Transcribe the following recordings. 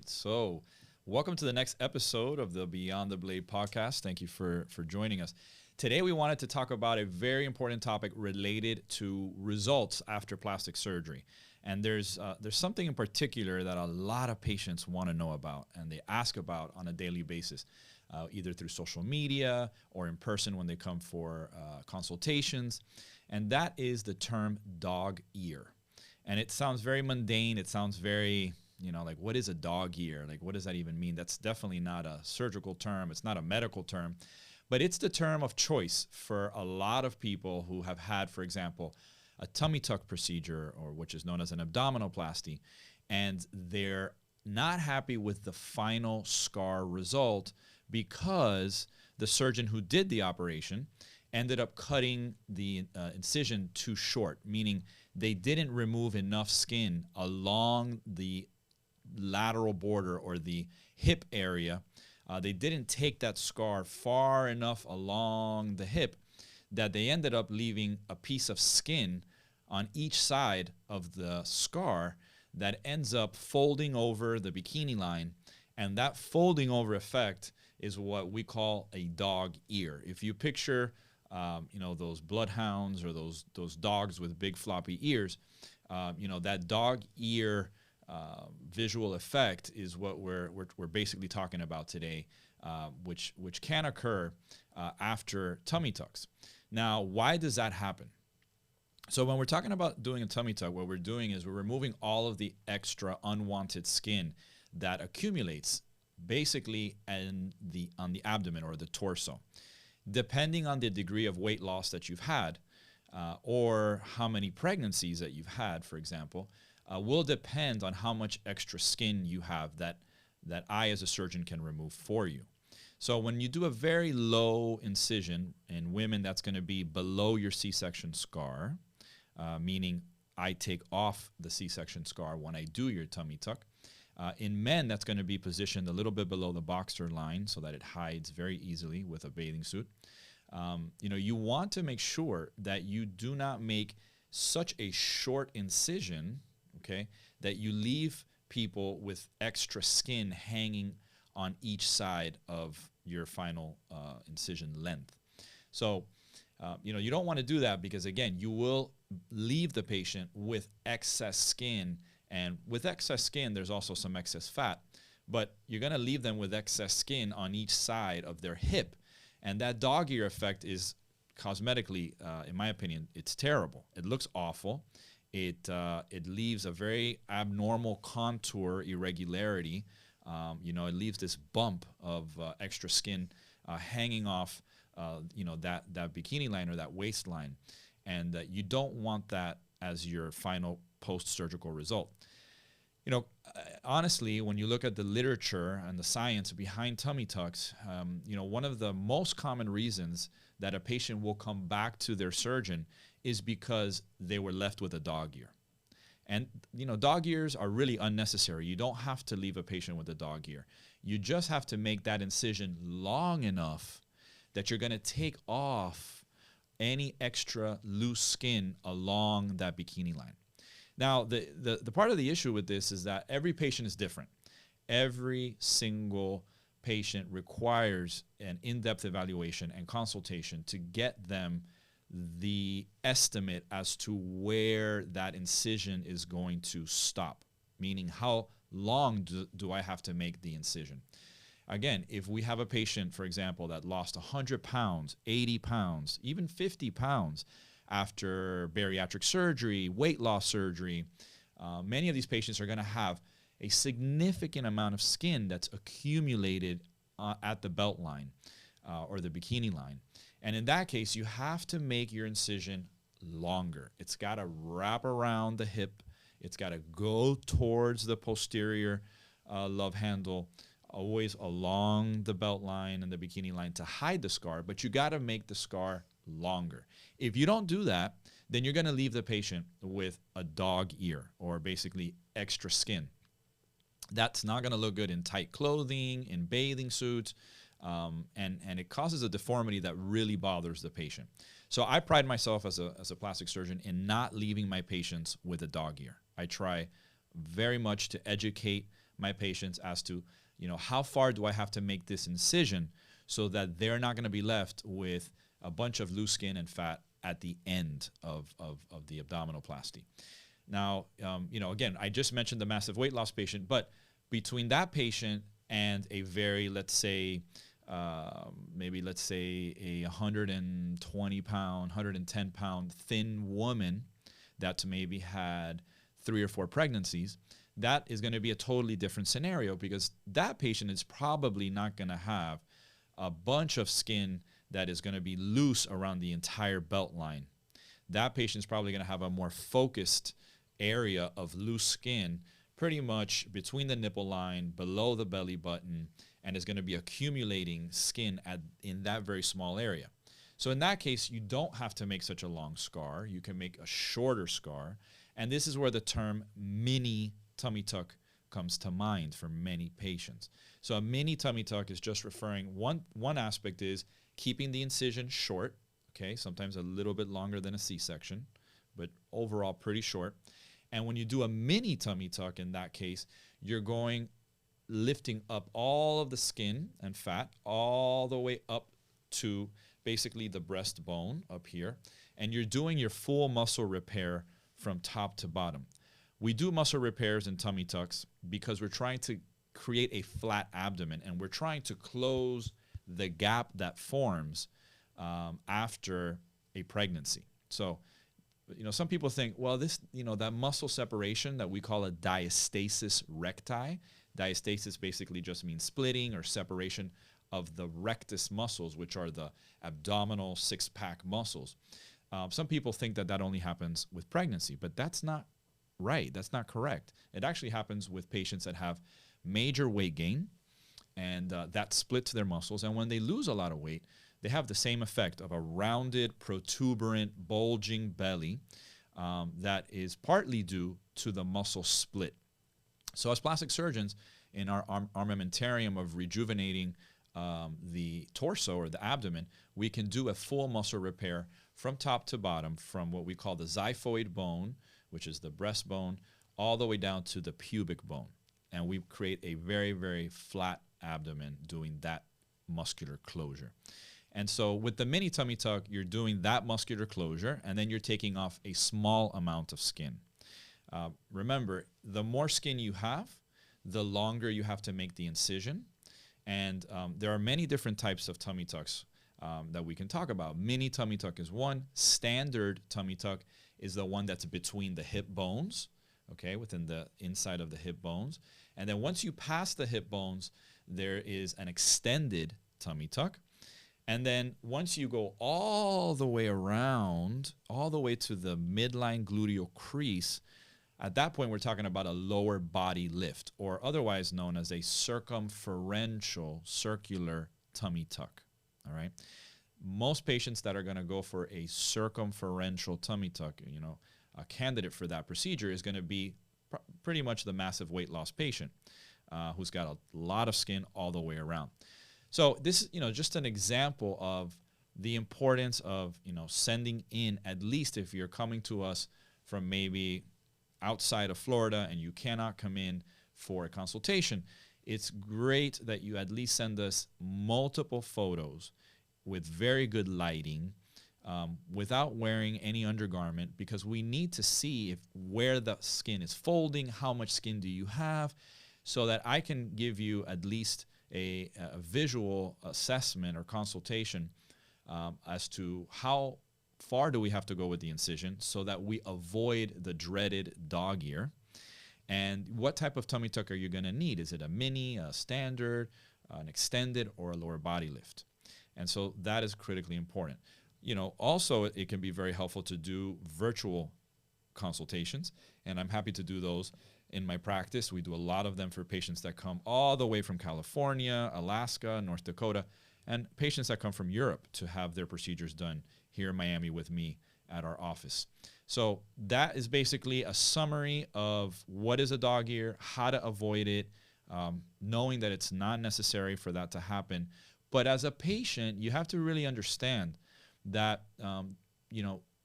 So, welcome to the next episode of the Beyond the Blade podcast. Thank you for joining us. Today, we wanted to talk about a very important topic related to results after plastic surgery. And there's something in particular that a lot of patients want to know about and they ask about on a daily basis, either through social media or in person when they come for consultations. And that is the term dog ear. And it sounds very mundane. It sounds very, like, what is a dog ear? Like, what does that even mean? That's definitely not a surgical term. It's not a medical term. But it's the term of choice for a lot of people who have had, for example, a tummy tuck procedure, or which is known as an abdominoplasty, and they're not happy with the final scar result because the surgeon who did the operation ended up cutting the incision too short, meaning they didn't remove enough skin along the lateral border or the hip area. They didn't take that scar far enough along the hip that they ended up leaving a piece of skin on each side of the scar that ends up folding over the bikini line. And that folding over effect is what we call a dog ear. If you picture those bloodhounds or those dogs with big floppy ears, that dog ear visual effect is what we're basically talking about today, which can occur after tummy tucks. Now, why does that happen? So when we're talking about doing a tummy tuck, what we're doing is we're removing all of the extra unwanted skin that accumulates basically on the abdomen or the torso. Depending on the degree of weight loss that you've had, or how many pregnancies that you've had, for example, will depend on how much extra skin you have that I as a surgeon can remove for you. So when you do a very low incision in women, that's going to be below your C-section scar, meaning I take off the C-section scar when I do your tummy tuck. In men, that's going to be positioned a little bit below the boxer line so that it hides very easily with a bathing suit. You want to make sure that you do not make such a short incision, okay, that you leave people with extra skin hanging on each side of your final incision length. So, you don't want to do that because, again, you will leave the patient with excess skin. And with excess skin, there's also some excess fat. But you're going to leave them with excess skin on each side of their hip. And that dog ear effect is cosmetically, in my opinion, it's terrible. It looks awful. It leaves a very abnormal contour irregularity. It leaves this bump of extra skin hanging off, that bikini line or that waistline. And you don't want that as your final post-surgical result. Honestly, when you look at the literature and the science behind tummy tucks, one of the most common reasons that a patient will come back to their surgeon is because they were left with a dog ear. And, dog ears are really unnecessary. You don't have to leave a patient with a dog ear. You just have to make that incision long enough that you're going to take off any extra loose skin along that bikini line. Now, the part of the issue with this is that every patient is different. Every single patient requires an in-depth evaluation and consultation to get them the estimate as to where that incision is going to stop, meaning how long do I have to make the incision. Again, if we have a patient, for example, that lost 100 pounds, 80 pounds, even 50 pounds after bariatric surgery, weight loss surgery, many of these patients are going to have a significant amount of skin that's accumulated at the belt line or the bikini line. And in that case, you have to make your incision longer. It's got to wrap around the hip. It's got to go towards the posterior love handle, always along the belt line and the bikini line to hide the scar, but you got to make the scar longer. If you don't do that, then you're going to leave the patient with a dog ear or basically extra skin. That's not going to look good in tight clothing, in bathing suits, and it causes a deformity that really bothers the patient. So I pride myself as a plastic surgeon in not leaving my patients with a dog ear. I try very much to educate my patients as to, how far do I have to make this incision so that they're not going to be left with a bunch of loose skin and fat at the end of the abdominoplasty. Now, again, I just mentioned the massive weight loss patient, but between that patient and a very, let's say a 120 pound, 110 pound thin woman that maybe had 3 or 4 pregnancies, that is going to be a totally different scenario, because that patient is probably not going to have a bunch of skin that is going to be loose around the entire belt line. That patient is probably going to have a more focused area of loose skin pretty much between the nipple line, below the belly button, and is going to be accumulating skin in that very small area. So in that case, you don't have to make such a long scar. You can make a shorter scar. And this is where the term mini tummy tuck comes to mind for many patients. So a mini tummy tuck is just referring, one aspect is keeping the incision short, okay, sometimes a little bit longer than a C-section, but overall pretty short. And when you do a mini tummy tuck, in that case, you're lifting up all of the skin and fat all the way up to basically the breastbone up here, and you're doing your full muscle repair from top to bottom. We do muscle repairs in tummy tucks because we're trying to create a flat abdomen, and we're trying to close the gap that forms after a pregnancy. So, some people think, well, that muscle separation that we call a diastasis recti. Diastasis basically just means splitting or separation of the rectus muscles, which are the abdominal six-pack muscles. Some people think that only happens with pregnancy, but that's not right. That's not correct. It actually happens with patients that have major weight gain, and that splits their muscles. And when they lose a lot of weight, they have the same effect of a rounded, protuberant, bulging belly that is partly due to the muscle split. So as plastic surgeons, in our armamentarium of rejuvenating the torso or the abdomen, we can do a full muscle repair from top to bottom, from what we call the xiphoid bone, which is the breastbone, all the way down to the pubic bone. And we create a very, very flat abdomen doing that muscular closure. And so with the mini tummy tuck, you're doing that muscular closure, and then you're taking off a small amount of skin. Remember, the more skin you have, the longer you have to make the incision. And there are many different types of tummy tucks that we can talk about. Mini tummy tuck is one. Standard tummy tuck is the one that's between the hip bones, okay, within the inside of the hip bones. And then once you pass the hip bones, there is an extended tummy tuck. And then once you go all the way around, all the way to the midline gluteal crease, at that point we're talking about a lower body lift, or otherwise known as a circumferential circular tummy tuck. All right. Most patients that are going to go for a circumferential tummy tuck, a candidate for that procedure is going to be pretty much the massive weight loss patient who's got a lot of skin all the way around. So this is, just an example of the importance of, sending in, at least if you're coming to us from maybe outside of Florida and you cannot come in for a consultation, it's great that you at least send us multiple photos with very good lighting, without wearing any undergarment, because we need to see where the skin is folding, how much skin do you have, so that I can give you at least a visual assessment or consultation as to how far do we have to go with the incision so that we avoid the dreaded dog ear, and what type of tummy tuck are you going to need. Is it a mini, a standard, an extended, or a lower body lift? And so that is critically important. Also it can be very helpful to do virtual consultations, and I'm happy to do those in my practice. We do a lot of them for patients that come all the way from California, Alaska, North Dakota, and patients that come from Europe to have their procedures done here in Miami with me at our office. So that is basically a summary of what is a dog ear, how to avoid it, knowing that it's not necessary for that to happen. But as a patient, you have to really understand that,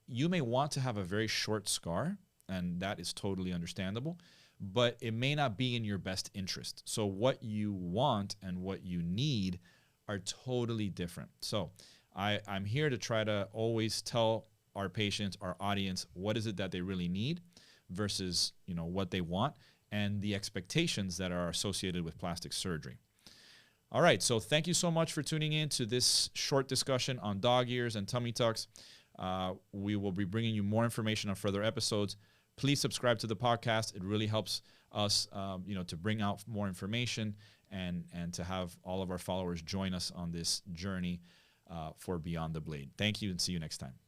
you may want to have a very short scar, and that is totally understandable. but it may not be in your best interest. So what you want and what you need are totally different. So I'm here to try to always tell our patients, our audience, what is it that they really need versus, what they want and the expectations that are associated with plastic surgery. All right, so thank you so much for tuning in to this short discussion on dog ears and tummy tucks. We will be bringing you more information on further episodes. Please subscribe to the podcast. It really helps us, to bring out more information and to have all of our followers join us on this journey for Beyond the Blade. Thank you and see you next time.